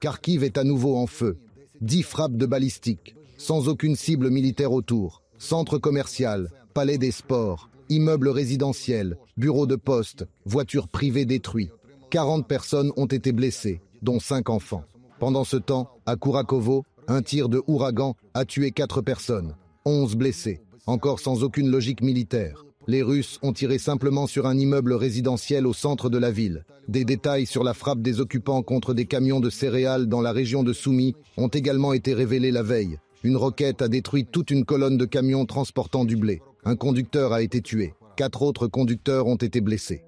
Kharkiv est à nouveau en feu. 10 frappes de balistique, sans aucune cible militaire autour. Centre commercial, palais des sports, immeubles résidentiels, bureaux de poste, voitures privées détruites. 40 personnes ont été blessées, dont 5 enfants. Pendant ce temps, à Kourakovo, un tir de ouragan a tué 4 personnes, 11 blessés, encore sans aucune logique militaire. Les Russes ont tiré simplement sur un immeuble résidentiel au centre de la ville. Des détails sur la frappe des occupants contre des camions de céréales dans la région de Soumy ont également été révélés la veille. Une roquette a détruit toute une colonne de camions transportant du blé. Un conducteur a été tué. 4 autres conducteurs ont été blessés.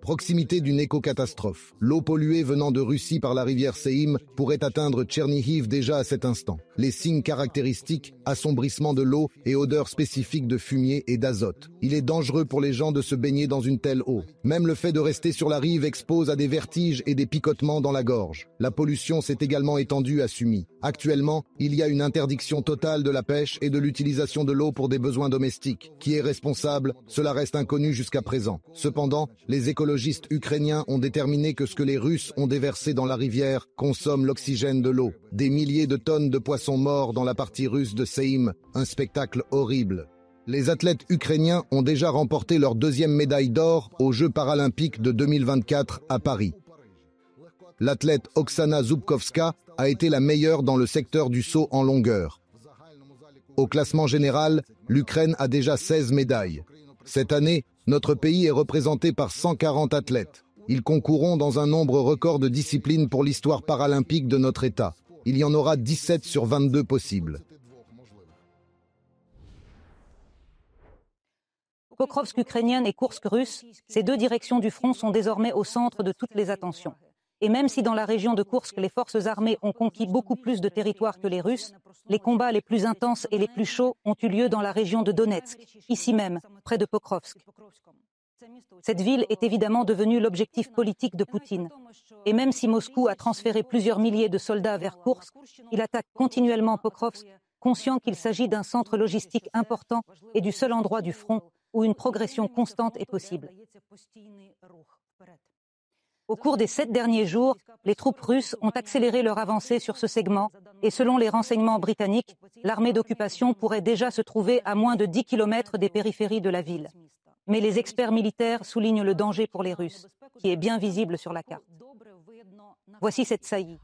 Proximité d'une éco-catastrophe. L'eau polluée venant de Russie par la rivière Seym pourrait atteindre Tchernihiv déjà à cet instant. Les signes caractéristiques, assombrissement de l'eau et odeur spécifique de fumier et d'azote. Il est dangereux pour les gens de se baigner dans une telle eau. Même le fait de rester sur la rive expose à des vertiges et des picotements dans la gorge. La pollution s'est également étendue à Sumy. Actuellement, il y a une interdiction totale de la pêche et de l'utilisation de l'eau pour des besoins domestiques. Qui est responsable? Cela reste inconnu jusqu'à présent. Cependant, les écologistes ukrainiens ont déterminé que ce que les Russes ont déversé dans la rivière consomme l'oxygène de l'eau. Des milliers de tonnes de poissons morts dans la partie russe de Seym, un spectacle horrible. Les athlètes ukrainiens ont déjà remporté leur 2e médaille d'or aux Jeux paralympiques de 2024 à Paris. L'athlète Oksana Zubkovska a été la meilleure dans le secteur du saut en longueur. Au classement général, l'Ukraine a déjà 16 médailles. Cette année, notre pays est représenté par 140 athlètes. Ils concourront dans un nombre record de disciplines pour l'histoire paralympique de notre État. Il y en aura 17 sur 22 possibles. Pokrovsk ukrainienne et Koursk russe, ces 2 directions du front sont désormais au centre de toutes les attentions. Et même si dans la région de Koursk, les forces armées ont conquis beaucoup plus de territoire que les Russes, les combats les plus intenses et les plus chauds ont eu lieu dans la région de Donetsk, ici même, près de Pokrovsk. Cette ville est évidemment devenue l'objectif politique de Poutine. Et même si Moscou a transféré plusieurs milliers de soldats vers Koursk, il attaque continuellement Pokrovsk, conscient qu'il s'agit d'un centre logistique important et du seul endroit du front où une progression constante est possible. Au cours des 7 derniers jours, les troupes russes ont accéléré leur avancée sur ce segment et selon les renseignements britanniques, l'armée d'occupation pourrait déjà se trouver à moins de 10 km des périphéries de la ville. Mais les experts militaires soulignent le danger pour les Russes, qui est bien visible sur la carte. Voici cette saillie.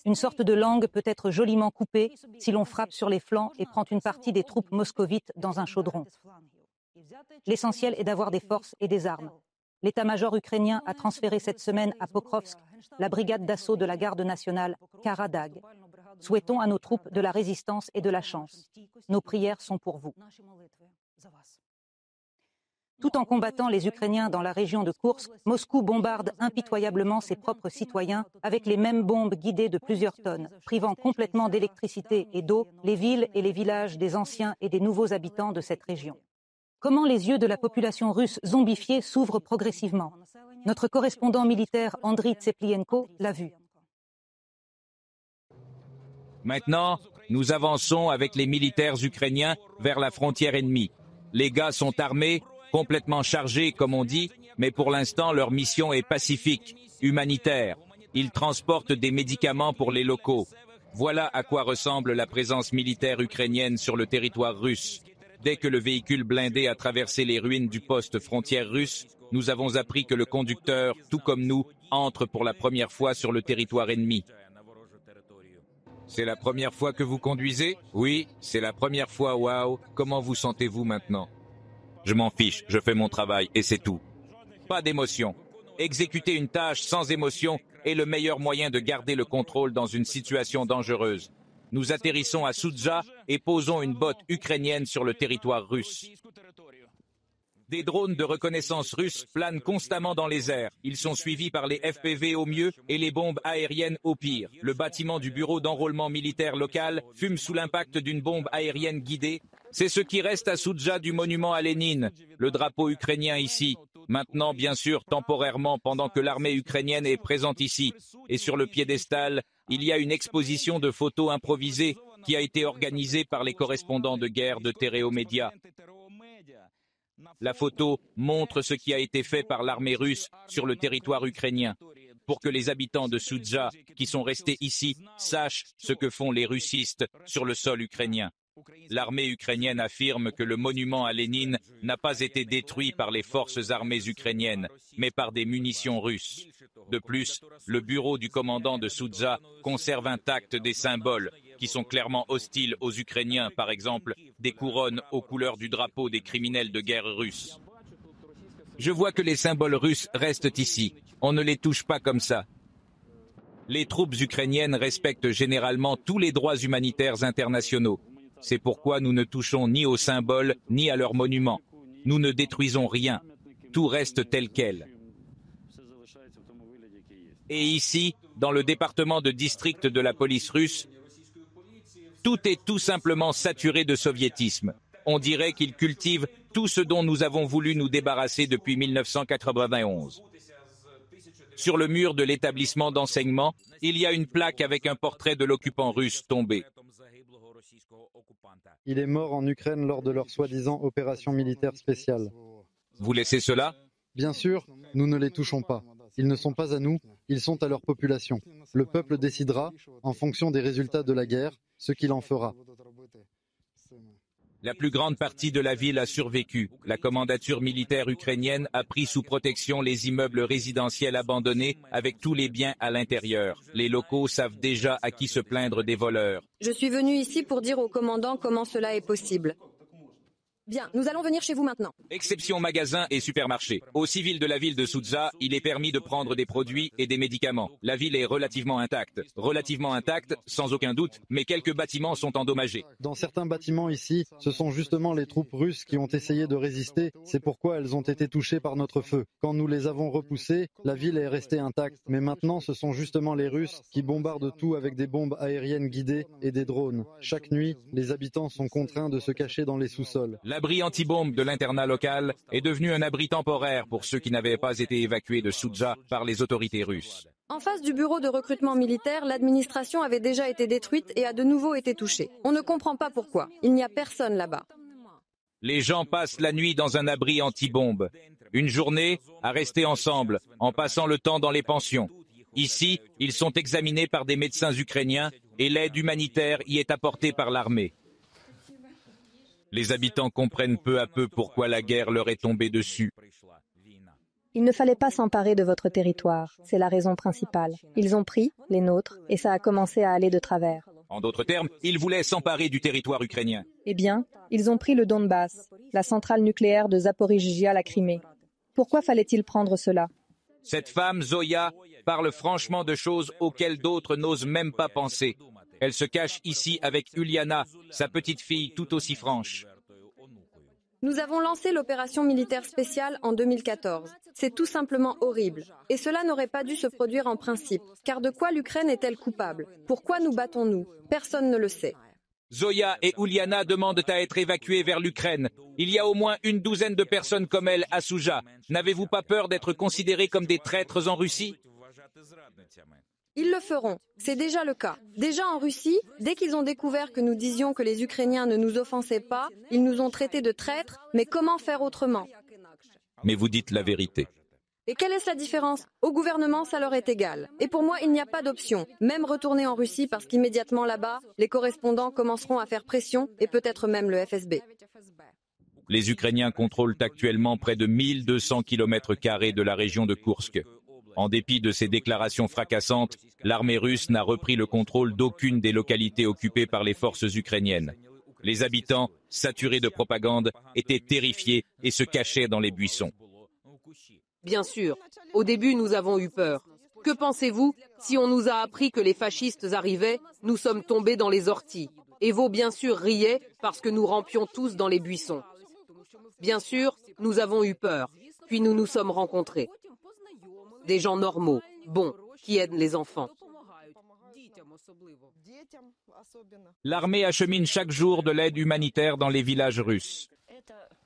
Une sorte de langue peut être joliment coupée si l'on frappe sur les flancs et prend une partie des troupes moscovites dans un chaudron. L'essentiel est d'avoir des forces et des armes. L'état-major ukrainien a transféré cette semaine à Pokrovsk la brigade d'assaut de la garde nationale Karadag. Souhaitons à nos troupes de la résistance et de la chance. Nos prières sont pour vous. Tout en combattant les Ukrainiens dans la région de Koursk, Moscou bombarde impitoyablement ses propres citoyens avec les mêmes bombes guidées de plusieurs tonnes, privant complètement d'électricité et d'eau les villes et les villages des anciens et des nouveaux habitants de cette région. Comment les yeux de la population russe zombifiée s'ouvrent progressivement. Notre correspondant militaire Andriy Tseplienko l'a vu. Maintenant, nous avançons avec les militaires ukrainiens vers la frontière ennemie. Les gars sont armés, complètement chargés comme on dit, mais pour l'instant leur mission est pacifique, humanitaire. Ils transportent des médicaments pour les locaux. Voilà à quoi ressemble la présence militaire ukrainienne sur le territoire russe. Dès que le véhicule blindé a traversé les ruines du poste frontière russe, nous avons appris que le conducteur, tout comme nous, entre pour la première fois sur le territoire ennemi. C'est la première fois que vous conduisez? Oui, c'est la première fois, waouh. Comment vous sentez-vous maintenant? Je m'en fiche, je fais mon travail et c'est tout. Pas d'émotion. Exécuter une tâche sans émotion est le meilleur moyen de garder le contrôle dans une situation dangereuse. Nous atterrissons à Soudja et posons une botte ukrainienne sur le territoire russe. Des drones de reconnaissance russes planent constamment dans les airs. Ils sont suivis par les FPV au mieux et les bombes aériennes au pire. Le bâtiment du bureau d'enrôlement militaire local fume sous l'impact d'une bombe aérienne guidée. C'est ce qui reste à Soudja du monument à Lénine, le drapeau ukrainien ici. Maintenant, bien sûr, temporairement, pendant que l'armée ukrainienne est présente ici. Et sur le piédestal, il y a une exposition de photos improvisées qui a été organisée par les correspondants de guerre de Tereo Media. La photo montre ce qui a été fait par l'armée russe sur le territoire ukrainien. pour que les habitants de Soudza, qui sont restés ici, sachent ce que font les russistes sur le sol ukrainien. L'armée ukrainienne affirme que le monument à Lénine n'a pas été détruit par les forces armées ukrainiennes, mais par des munitions russes. De plus, le bureau du commandant de Soudza conserve intacts des symboles qui sont clairement hostiles aux Ukrainiens, par exemple des couronnes aux couleurs du drapeau des criminels de guerre russes. Je vois que les symboles russes restent ici. On ne les touche pas comme ça. Les troupes ukrainiennes respectent généralement tous les droits humanitaires internationaux. C'est pourquoi nous ne touchons ni aux symboles ni à leurs monuments. Nous ne détruisons rien. Tout reste tel quel. Et ici, dans le département de district de la police russe, tout est tout simplement saturé de soviétisme. On dirait qu'ils cultivent tout ce dont nous avons voulu nous débarrasser depuis 1991. Sur le mur de l'établissement d'enseignement, il y a une plaque avec un portrait de l'occupant russe tombé. Il est mort en Ukraine lors de leur soi-disant opération militaire spéciale. Vous laissez cela? Bien sûr, nous ne les touchons pas. Ils ne sont pas à nous, ils sont à leur population. Le peuple décidera, en fonction des résultats de la guerre, ce qu'il en fera. La plus grande partie de la ville a survécu. La commandature militaire ukrainienne a pris sous protection les immeubles résidentiels abandonnés avec tous les biens à l'intérieur. Les locaux savent déjà à qui se plaindre des voleurs. Je suis venu ici pour dire au commandant comment cela est possible. Bien, nous allons venir chez vous maintenant. Exception magasins et supermarchés. Aux civils de la ville de Soudza, il est permis de prendre des produits et des médicaments. La ville est relativement intacte. Relativement intacte, sans aucun doute, mais quelques bâtiments sont endommagés. Dans certains bâtiments ici, ce sont justement les troupes russes qui ont essayé de résister. C'est pourquoi elles ont été touchées par notre feu. Quand nous les avons repoussées, la ville est restée intacte. Mais maintenant, ce sont justement les Russes qui bombardent tout avec des bombes aériennes guidées et des drones. Chaque nuit, les habitants sont contraints de se cacher dans les sous-sols. L'abri anti-bombe de l'internat local est devenu un abri temporaire pour ceux qui n'avaient pas été évacués de Soudza par les autorités russes. En face du bureau de recrutement militaire, l'administration avait déjà été détruite et a de nouveau été touchée. On ne comprend pas pourquoi. Il n'y a personne là-bas. Les gens passent la nuit dans un abri anti-bombe. Une journée à rester ensemble, en passant le temps dans les pensions. Ici, ils sont examinés par des médecins ukrainiens et l'aide humanitaire y est apportée par l'armée. Les habitants comprennent peu à peu pourquoi la guerre leur est tombée dessus. Il ne fallait pas s'emparer de votre territoire, c'est la raison principale. Ils ont pris les nôtres et ça a commencé à aller de travers. En d'autres termes, ils voulaient s'emparer du territoire ukrainien. Eh bien, ils ont pris le Donbass, la centrale nucléaire de Zaporijjia, la Crimée. Pourquoi fallait-il prendre cela? Cette femme, Zoya, parle franchement de choses auxquelles d'autres n'osent même pas penser. Elle se cache ici avec Uliana, sa petite fille tout aussi franche. Nous avons lancé l'opération militaire spéciale en 2014. C'est tout simplement horrible. Et cela n'aurait pas dû se produire en principe. Car de quoi l'Ukraine est-elle coupable? Pourquoi nous battons-nous? Personne ne le sait. Zoya et Uliana demandent à être évacuées vers l'Ukraine. Il y a au moins une douzaine de personnes comme elles à Soudza. N'avez-vous pas peur d'être considérés comme des traîtres en Russie? Ils le feront. C'est déjà le cas. Déjà en Russie, dès qu'ils ont découvert que nous disions que les Ukrainiens ne nous offensaient pas, ils nous ont traités de traîtres. Mais comment faire autrement? Mais vous dites la vérité. Et quelle est la différence? Au gouvernement, ça leur est égal. Et pour moi, il n'y a pas d'option. Même retourner en Russie parce qu'immédiatement là-bas, les correspondants commenceront à faire pression et peut-être même le FSB. Les Ukrainiens contrôlent actuellement près de 1200 km² de la région de Koursk. En dépit de ces déclarations fracassantes, l'armée russe n'a repris le contrôle d'aucune des localités occupées par les forces ukrainiennes. Les habitants, saturés de propagande, étaient terrifiés et se cachaient dans les buissons. Bien sûr, au début nous avons eu peur. Que pensez-vous si on nous a appris que les fascistes arrivaient, nous sommes tombés dans les orties. Evo bien sûr riait parce que nous rampions tous dans les buissons. Bien sûr, nous avons eu peur, puis nous nous sommes rencontrés. Des gens normaux, bons, qui aident les enfants. L'armée achemine chaque jour de l'aide humanitaire dans les villages russes.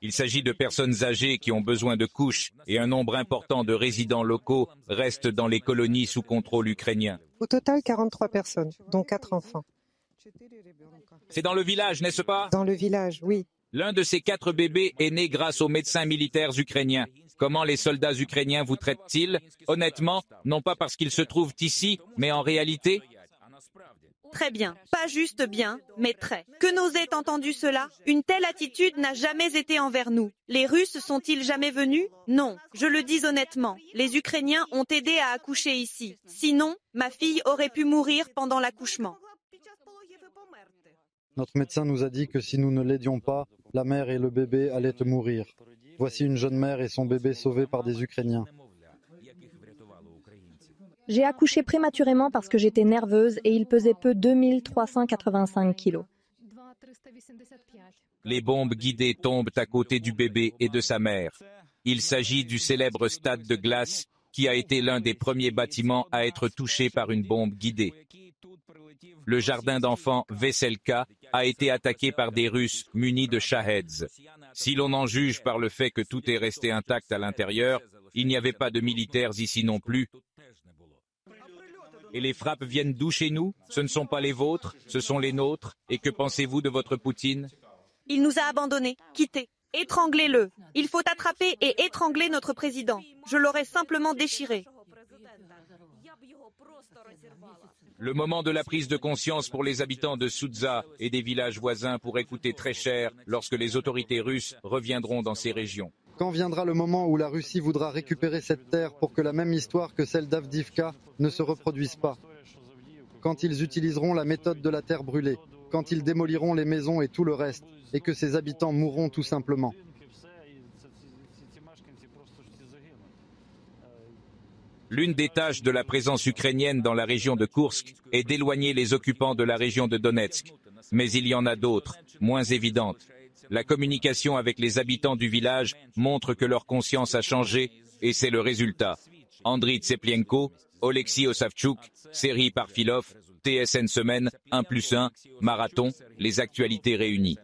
Il s'agit de personnes âgées qui ont besoin de couches et un nombre important de résidents locaux restent dans les colonies sous contrôle ukrainien. Au total, 43 personnes, dont 4 enfants. C'est dans le village, n'est-ce pas? Dans le village, oui. L'un de ces 4 bébés est né grâce aux médecins militaires ukrainiens. Comment les soldats ukrainiens vous traitent-ils? Honnêtement, non pas parce qu'ils se trouvent ici, mais en réalité. Très bien. Pas juste bien, mais très. Que nos aient entendu cela? Une telle attitude n'a jamais été envers nous. Les Russes sont-ils jamais venus? Non. Je le dis honnêtement. Les Ukrainiens ont aidé à accoucher ici. Sinon, ma fille aurait pu mourir pendant l'accouchement. Notre médecin nous a dit que si nous ne l'aidions pas, la mère et le bébé allaient mourir. Voici une jeune mère et son bébé sauvés par des Ukrainiens. J'ai accouché prématurément parce que j'étais nerveuse et il pesait peu 2385 kilos. Les bombes guidées tombent à côté du bébé et de sa mère. Il s'agit du célèbre stade de glace qui a été l'un des premiers bâtiments à être touché par une bombe guidée. Le jardin d'enfants Veselka a été attaqué par des Russes munis de Shaheds. Si l'on en juge par le fait que tout est resté intact à l'intérieur, il n'y avait pas de militaires ici non plus. Et les frappes viennent d'où chez nous? Ce ne sont pas les vôtres, ce sont les nôtres. Et que pensez-vous de votre Poutine? Il nous a abandonnés, quittés. Étranglez-le. Il faut attraper et étrangler notre président. Je l'aurais simplement déchiré. Le moment de la prise de conscience pour les habitants de Soudza et des villages voisins pourrait coûter très cher lorsque les autorités russes reviendront dans ces régions. Quand viendra le moment où la Russie voudra récupérer cette terre pour que la même histoire que celle d'Avdivka ne se reproduise pas? Quand ils utiliseront la méthode de la terre brûlée, quand ils démoliront les maisons et tout le reste, et que ses habitants mourront tout simplement. L'une des tâches de la présence ukrainienne dans la région de Koursk est d'éloigner les occupants de la région de Donetsk. Mais il y en a d'autres, moins évidentes. La communication avec les habitants du village montre que leur conscience a changé et c'est le résultat. Andriy Tseplienko, Oleksiy Osavchuk, série par Filov, TSN Semaine, 1+1, Marathon, les actualités réunies.